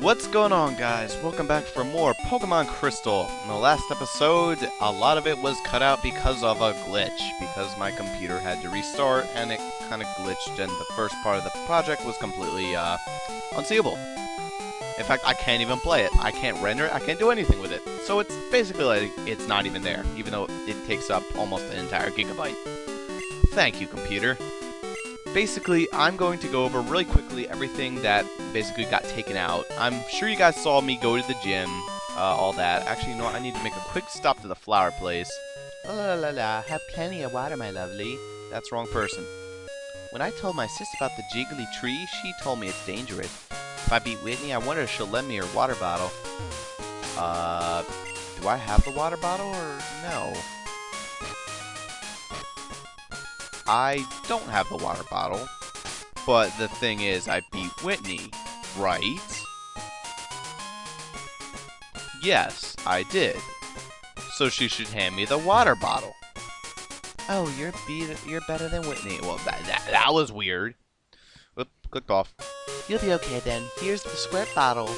What's going on, guys? Welcome back for more Pokemon Crystal. In the last episode, a lot of it was cut out because of a glitch, because my computer had to restart and it kind of glitched and the first part of the project was completely unseeable. In fact, I can't even play it. I can't render it. I can't do anything with it. So it's basically like it's not even there, even though it takes up almost an entire gigabyte. Thank you, computer. Basically, I'm going to go over really quickly everything that basically got taken out. I'm sure you guys saw me go to the gym, all that. Actually, you know what? I need to make a quick stop to the flower place. La la la, have plenty of water, my lovely. That's wrong person. When I told my sis about the jiggly tree, she told me it's dangerous. If I beat Whitney, I wonder if she'll lend me her water bottle. Do I have the water bottle or no? I don't have the water bottle, but the thing is, I beat Whitney, right? Yes, I did. So she should hand me the water bottle. Oh, you're better than Whitney. Well, that was weird. Oop, clicked off. You'll be okay then. Here's the squirt bottle.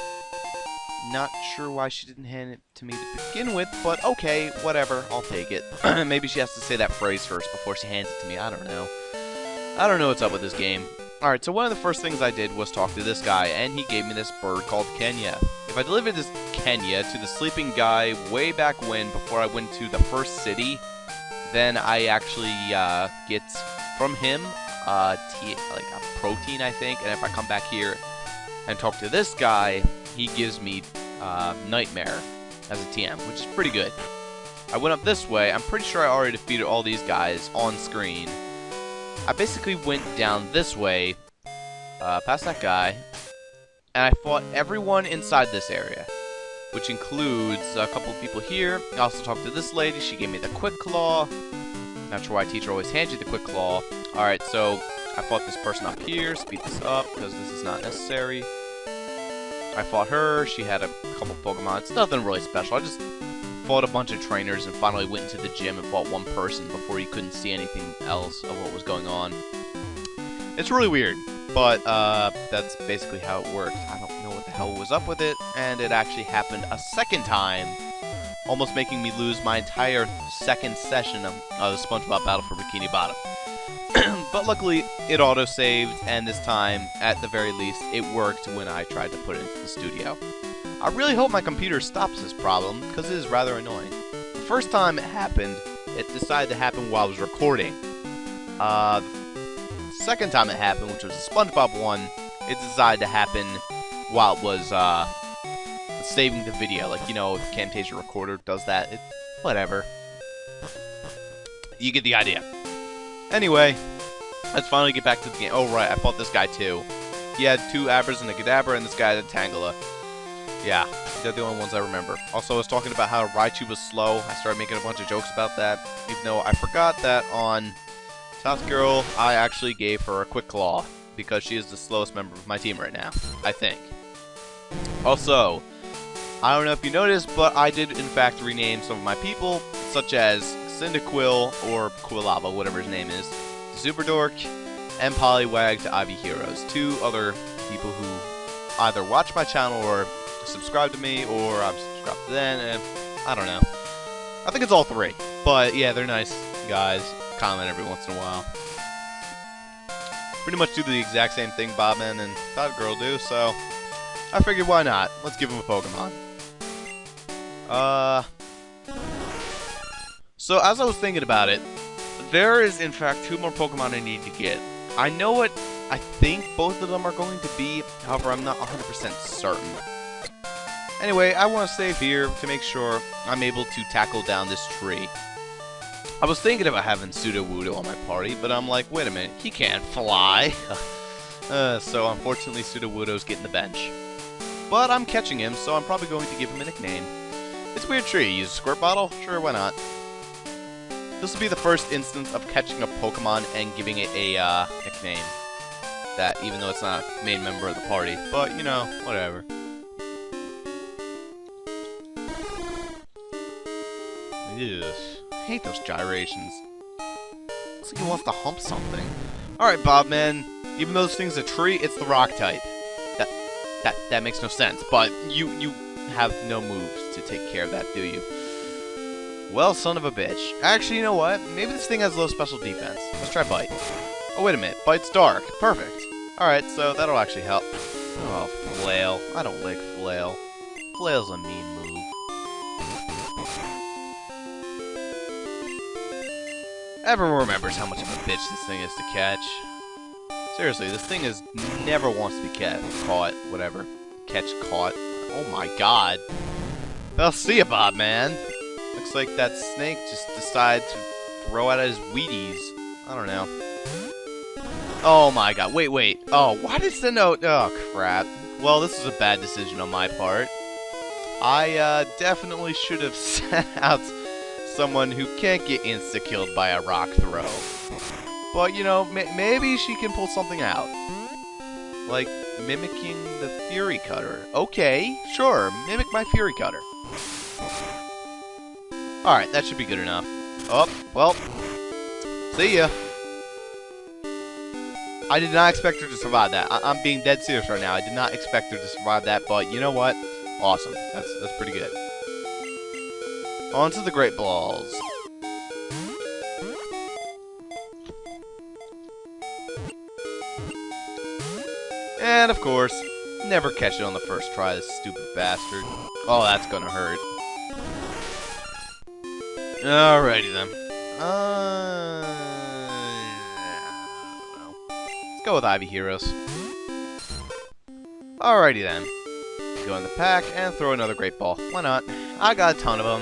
Not sure why she didn't hand it to me to begin with, but okay, whatever, I'll take it. Maybe she has to say that phrase first before she hands it to me, I don't know. I don't know what's up with this game. Alright, so one of the first things I did was talk to this guy, and he gave me this bird called Kenya. If I delivered this Kenya to the sleeping guy way back when, before I went to the first city, then I actually get from him like a protein, I think, and if I come back here and talk to this guy, he gives me Nightmare as a TM, which is pretty good. I went up this way. I'm pretty sure I already defeated all these guys on screen. I basically went down this way, past that guy, and I fought everyone inside this area, which includes a couple of people here. I also talked to this lady. She gave me the Quick Claw. Not sure why teacher always hands you the Quick Claw. Alright, so I fought this person up here. Speed this up, because this is not necessary. I fought her, she had a couple Pokemon. It's nothing really special. I just fought a bunch of trainers and finally went into the gym and fought one person before you couldn't see anything else of what was going on. It's really weird, but that's basically how it works. I don't know what the hell was up with it, and it actually happened a second time, almost making me lose my entire second session of the SpongeBob Battle for Bikini Bottom. But luckily, it auto-saved, and this time, at the very least, it worked when I tried to put it into the studio. I really hope my computer stops this problem, because it is rather annoying. The first time it happened, it decided to happen while I was recording. The second time it happened, which was the SpongeBob one, it decided to happen while it was saving the video. Like, you know, the Camtasia Recorder does that. Whatever. You get the idea. Anyway, let's finally get back to the game. Oh, right, I fought this guy, too. He had 2 Abras and a Kadabra, and this guy had a Tangela. Yeah, they're the only ones I remember. Also, I was talking about how Raichu was slow. I started making a bunch of jokes about that, even though I forgot that on South Girl, I actually gave her a Quick Claw, because she is the slowest member of my team right now, I think. Also, I don't know if you noticed, but I did, in fact, rename some of my people, such as Cyndaquil, or Quilava, whatever his name is, Super Dork, and Poliwag to Ivy Heroes. 2 other people who either watch my channel or subscribe to me, or I'm subscribed to them, and I don't know. I think it's all 3. But yeah, they're nice guys. Comment every once in a while. Pretty much do the exact same thing Bobman and Todd Girl do, so I figured why not? Let's give them a Pokemon. So as I was thinking about it, there is in fact 2 more Pokemon I need to get. I know what I think both of them are going to be, however I'm not 100% certain. Anyway, I want to save here to make sure I'm able to tackle down this tree. I was thinking about having Sudowoodo on my party, but I'm like, wait a minute, he can't fly. So unfortunately Sudowoodo's getting the bench. But I'm catching him, so I'm probably going to give him a nickname. It's a weird tree. Use a squirt bottle? Sure, why not? This will be the first instance of catching a Pokemon and giving it a nickname. That, even though it's not a main member of the party. But, you know, whatever. Yes. I hate those gyrations. Looks like he wants to hump something. Alright, Bobman. Even though this thing's a tree, it's the rock type. That makes no sense. But you have no moves to take care of that, do you? Well, son of a bitch. Actually, you know what? Maybe this thing has low special defense. Let's try Bite. Oh, wait a minute. Bite's dark. Perfect. Alright, so that'll actually help. Oh, Flail. I don't like Flail. Flail's a mean move. Everyone remembers how much of a bitch this thing is to catch. Seriously, this thing never wants to be caught, whatever. Caught. Oh my god. Well, see ya, Bob, man. Looks like that snake just decided to throw out his Wheaties. I don't know. Oh my god, wait. Oh, why does the note... Oh, crap. Well, this is a bad decision on my part. I, definitely should have sent out someone who can't get insta-killed by a rock throw. But, you know, maybe she can pull something out. Like, mimicking the Fury Cutter. Okay, sure, mimic my Fury Cutter. Alright, that should be good enough. Oh, well, see ya. I did not expect her to survive that. I'm being dead serious right now. I did not expect her to survive that, but you know what? Awesome. That's pretty good. On to the Great Balls. And, of course, never catch it on the first try, this stupid bastard. Oh, that's gonna hurt. Alrighty then. Let's go with Ivy Heroes. Alrighty then. Go in the pack and throw another Great Ball. Why not? I got a ton of them.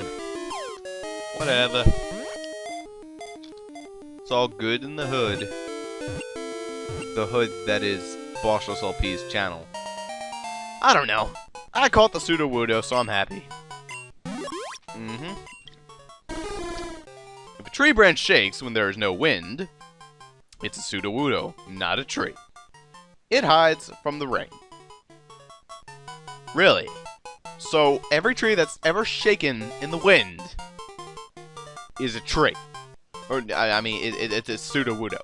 Whatever. It's all good in the hood. The hood that is Bossrosslp's channel. I don't know. I call it the Sudowoodo, so I'm happy. If a tree branch shakes when there is no wind, it's a Sudowoodo, not a tree. It hides from the rain. Really? So every tree that's ever shaken in the wind is a tree. Or, I mean, it's a Sudowoodo.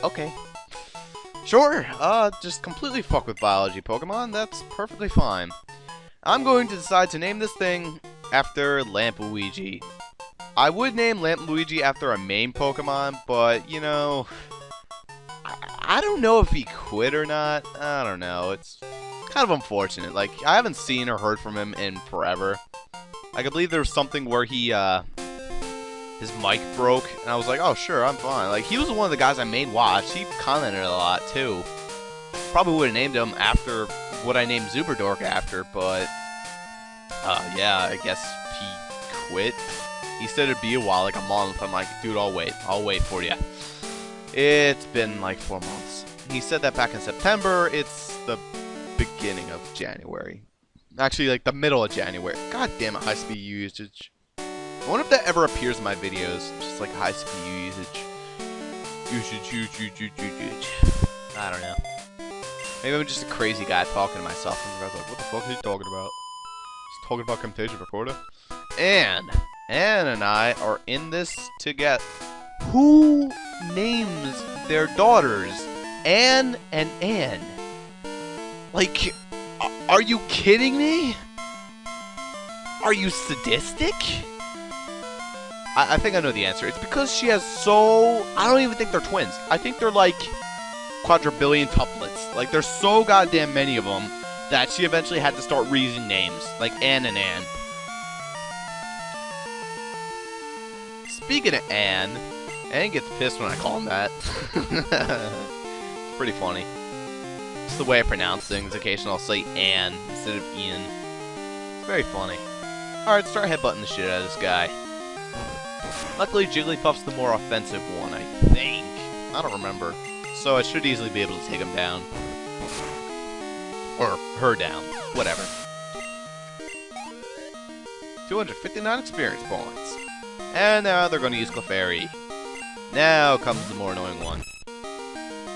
Okay. Sure, just completely fuck with biology Pokemon, that's perfectly fine. I'm going to decide to name this thing after Lampluigi. I would name Lampluigi after a main Pokemon, but, you know, I don't know if he quit or not. I don't know, it's kind of unfortunate. Like, I haven't seen or heard from him in forever. Like, I believe there was something where he, his mic broke, and I was like, oh, sure, I'm fine. Like, he was one of the guys I made watch. He commented a lot, too. Probably would have named him after what I named Zuberdork after, but, yeah, I guess he quit. He said it'd be a while, like a month. I'm like, dude, I'll wait for you. It's been like 4 months. He said that back in September. It's the beginning of January. Actually, like the middle of January. God damn it, high CPU usage. I wonder if that ever appears in my videos. Just like high CPU usage. Usage. I don't know. Maybe I'm just a crazy guy talking to myself. And I was like, what the fuck are you talking about? Just talking about Camtasia Recorder? And Anne and I are in this together. Who names their daughters Anne and Anne? Like, are you kidding me? Are you sadistic? I think I know the answer. It's because she has I don't even think they're twins. I think they're like quadrillion tuplets. Like, there's so goddamn many of them that she eventually had to start reusing names. Like Anne and Anne. Speaking of Anne gets pissed when I call him that. It's pretty funny. It's the way I pronounce things. Occasionally I'll say Anne instead of Ian. It's very funny. Alright, start headbutting the shit out of this guy. Luckily, Jigglypuff's the more offensive one, I think. I don't remember. So I should easily be able to take him down. Or her down. Whatever. 259 experience points. And now they're going to use Clefairy. Now comes the more annoying one.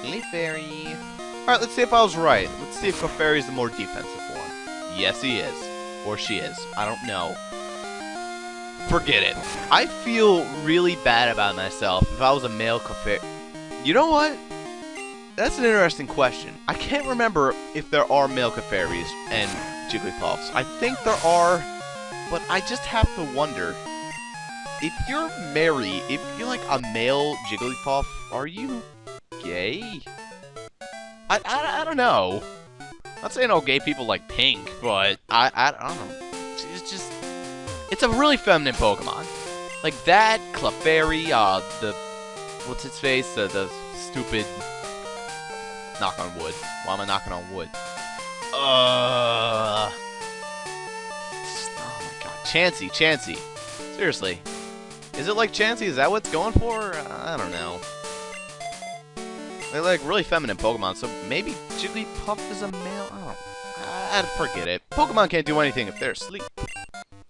Clefairy. Alright, let's see if I was right. Let's see if Clefairy's the more defensive one. Yes, he is. Or she is. I don't know. Forget it. I feel really bad about myself if I was a male Clefairy. You know what? That's an interesting question. I can't remember if there are male Clefairies and Jigglypuffs. I think there are, but I just have to wonder. If you're married, if you're like a male Jigglypuff, are you gay? I don't know. I'm not saying all gay people like pink, but I don't know. It's just, it's a really feminine Pokemon. Like that, Clefairy, the, what's its face? The stupid, knock on wood. Why am I knocking on wood? Oh my god. Chansey. Seriously. Is it like Chansey? Is that what it's going for? I don't know. They're like really feminine Pokemon, so maybe Jigglypuff is a male? I'd forget it. Pokemon can't do anything if they're asleep.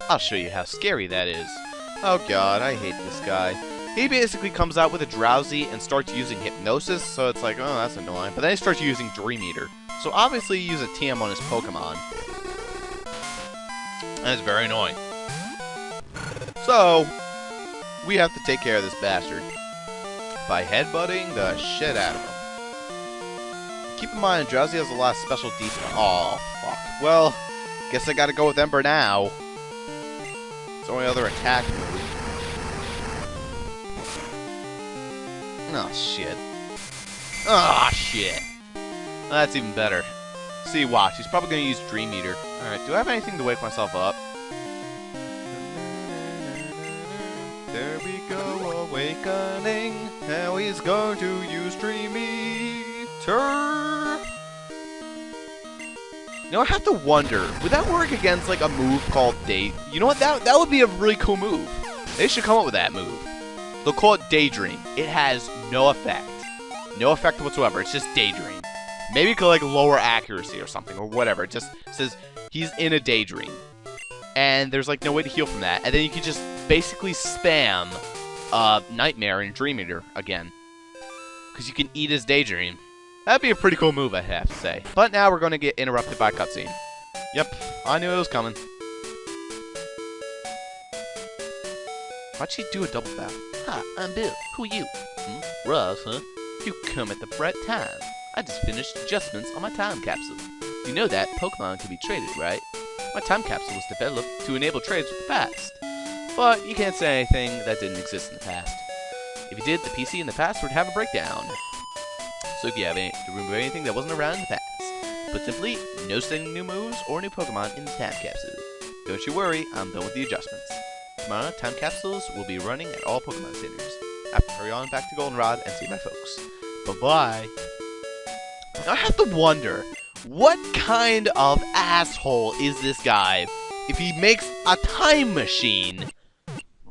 I'll show you how scary that is. Oh god, I hate this guy. He basically comes out with a Drowsy and starts using Hypnosis, so it's like, oh, that's annoying. But then he starts using Dream Eater. So obviously he uses a TM on his Pokemon. And it's very annoying. So, we have to take care of this bastard by headbutting the shit out of him. Keep in mind, Drowsy has a lot of special defense. Oh, fuck. Well, guess I gotta go with Ember now. It's the only other attack move. Oh, shit. Oh, shit. That's even better. See, watch. He's probably gonna use Dream Eater. Alright, do I have anything to wake myself up? There we go, awakening. Now he's going to use Dream Eater. You know, I have to wonder, would that work against like a move called Day? You know what? That would be a really cool move. They should come up with that move. They'll call it Daydream. It has no effect. No effect whatsoever. It's just Daydream. Maybe it could like lower accuracy or something or whatever. It just says he's in a daydream. And there's like no way to heal from that. And then you can just basically spam Nightmare and Dream Eater again. Because you can eat his daydream. That'd be a pretty cool move, I have to say. But now we're going to get interrupted by a cutscene. Yep, I knew it was coming. Why'd she do a double bow? Hi, I'm Bill. Who are you? Ross, huh? You come at the right time. I just finished adjustments on my time capsule. You know that Pokemon can be traded, right? My time capsule was developed to enable trades with the past. But you can't say anything that didn't exist in the past. If you did, the PC in the past would have a breakdown. So if you have to remove anything that wasn't around in the past. Put simply, no sending new moves or new Pokemon in the time capsule. Don't you worry, I'm done with the adjustments. Tomorrow, time capsules will be running at all Pokemon centers. I have to hurry on back to Goldenrod and see my folks. Bye-bye. I have to wonder, what kind of asshole is this guy if he makes a time machine,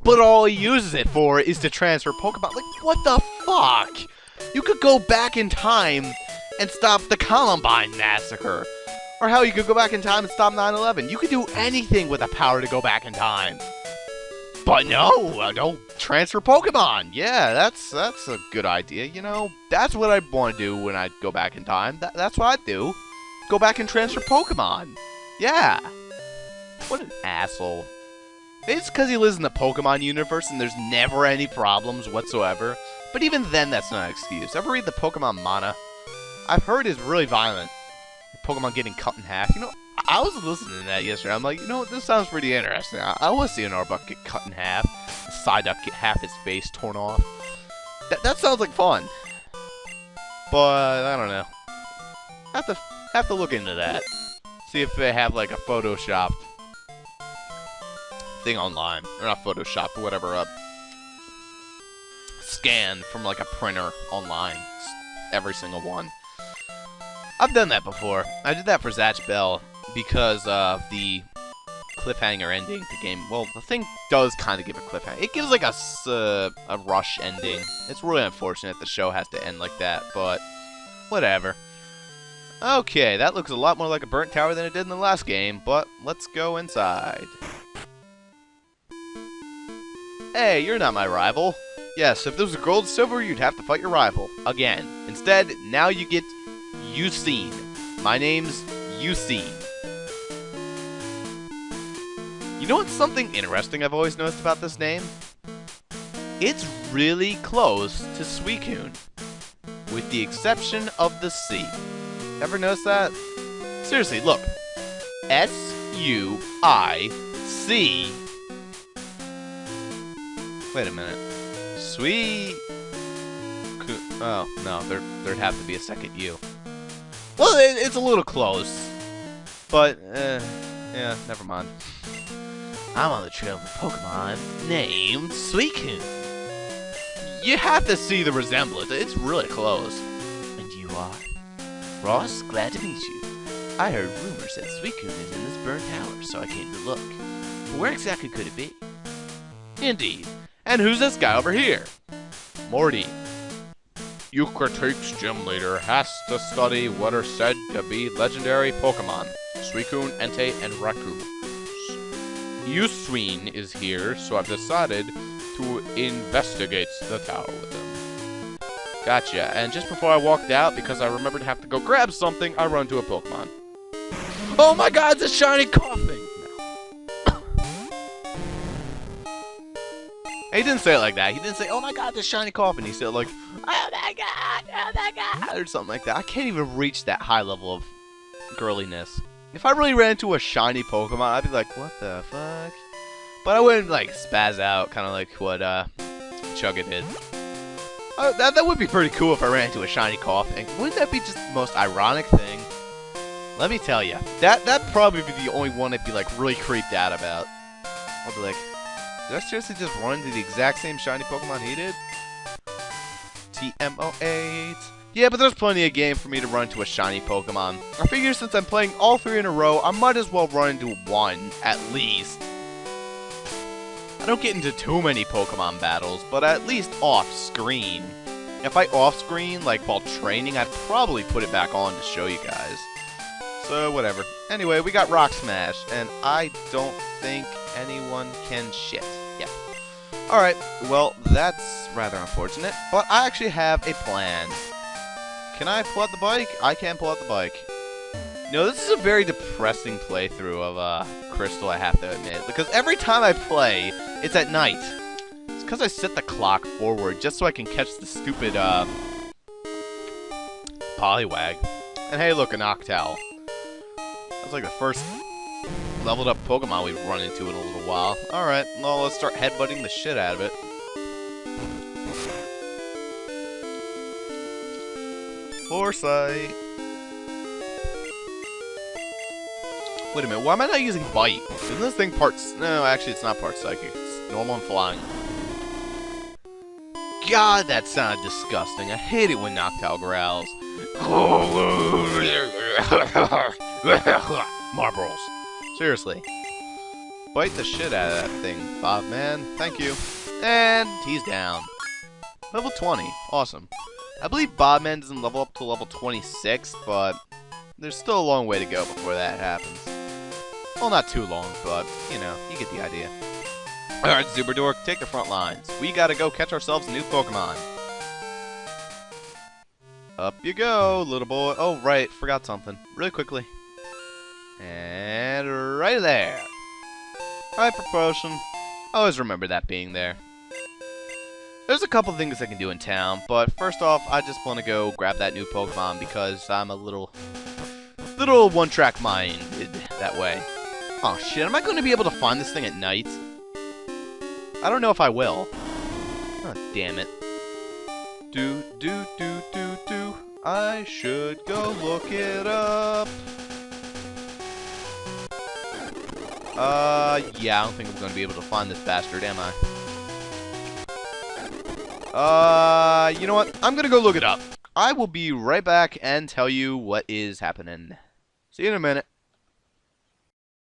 but all he uses it for is to transfer Pokemon? Like, what the fuck? You could go back in time and stop the Columbine Massacre. Or hell, you could go back in time and stop 9/11. You could do anything with the power to go back in time. But no, don't transfer Pokemon. Yeah, that's a good idea, you know? That's what I want to do when I go back in time. That's what I do. Go back and transfer Pokemon. Yeah. What an asshole. Maybe it's because he lives in the Pokemon universe and there's never any problems whatsoever. But even then, that's not an excuse. Ever read the Pokemon manga? I've heard it's really violent. Pokemon getting cut in half. You know, I was listening to that yesterday. I'm like, you know what, this sounds pretty interesting. I want to see an Arbok get cut in half. A Psyduck get half his face torn off. That sounds like fun. But, I don't know. Have to look into that. See if they have, like, a photoshopped thing online. Or not Photoshop, but whatever, scan from, like, a printer online. Every single one. I've done that before. I did that for Zatch Bell because of the cliffhanger ending to game. Well, the thing does kind of give a cliffhanger. It gives like a rush ending. It's really unfortunate the show has to end like that, but whatever. Okay, that looks a lot more like a burnt tower than it did in the last game, but let's go inside. Hey, you're not my rival. Yes, if there was a gold and silver, you'd have to fight your rival. Again. Instead, now you get Ucene. My name's Ucene. You know what's something interesting I've always noticed about this name? It's really close to Suicune. with the exception of the C. Ever notice that? Seriously, look. S-U-I-C. Wait a minute. Sweet. Oh, no, there'd have to be a second U. Well, it's a little close. But, yeah, never mind. I'm on the trail of a Pokemon named Suicune. You have to see the resemblance. It's really close. And you are? Ross, glad to meet you. I heard rumors that Suicune is in this burned tower, so I came to look. But where exactly could it be? Indeed. And who's this guy over here? Morty. Eucritique's gym leader has to study what are said to be legendary Pokemon. Suicune, Entei, and Raikou. Usween is here, so I've decided to investigate the tower with him. Gotcha, and just before I walked out, because I remembered to have to go grab something, I run to a Pokemon. Oh my god, it's a shiny coughing! He didn't say it like that. He didn't say, oh my god, it's a shiny coughing. He said like, oh my god, or something like that. I can't even reach that high level of girliness. If I really ran into a shiny Pokemon, I'd be like, what the fuck? But I wouldn't, like, spaz out, kind of like what, Chugga did. That would be pretty cool if I ran into a shiny Koffing. Wouldn't that be just the most ironic thing? Let me tell you, that'd probably be the only one I'd be, like, really creeped out about. I'd be like, did I seriously just run into the exact same shiny Pokemon he did? TMO8. Yeah, but there's plenty of game for me to run into a shiny Pokemon. I figure since I'm playing all 3 in a row, I might as well run into one, at least. I don't get into too many Pokemon battles, but at least off-screen. If I off-screen, like while training, I'd probably put it back on to show you guys. So, whatever. Anyway, we got Rock Smash, and I don't think anyone can shit. Yeah. Alright, well, that's rather unfortunate, but I actually have a plan. Can I pull out the bike? I can pull out the bike. No, this is a very depressing playthrough of Crystal, I have to admit. Because every time I play, it's at night. It's because I set the clock forward just so I can catch the stupid Poliwag. And hey, look, an Octowl. That's like the first leveled up Pokemon we've run into in a little while. Alright, well, let's start headbutting the shit out of it. Foresight. Wait a minute, why am I not using Bite? Isn't this thing no, actually it's not part Psychic. It's normal and flying. God, that sounded disgusting. I hate it when Noctowl growls. Marbles. Seriously. Bite the shit out of that thing, Bob, man. Thank you. And he's down. Level 20. Awesome. I believe Bobman doesn't level up to level 26, but there's still a long way to go before that happens. Well, not too long, but, you know, you get the idea. Alright, Zuberdork, take the front lines. We gotta go catch ourselves a new Pokemon. Up you go, little boy. Oh, right, forgot something. Really quickly. And right there. Hyper Potion. I always remember that being there. There's a couple things I can do in town, but first off, I just want to go grab that new Pokemon because I'm a little one-track minded that way. Oh shit, am I going to be able to find this thing at night? I don't know if I will. Oh, damn it. I should go look it up. Yeah, I don't think I'm going to be able to find this bastard, am I? You know what? I'm gonna go look it up. I will be right back and tell you what is happening. See you in a minute.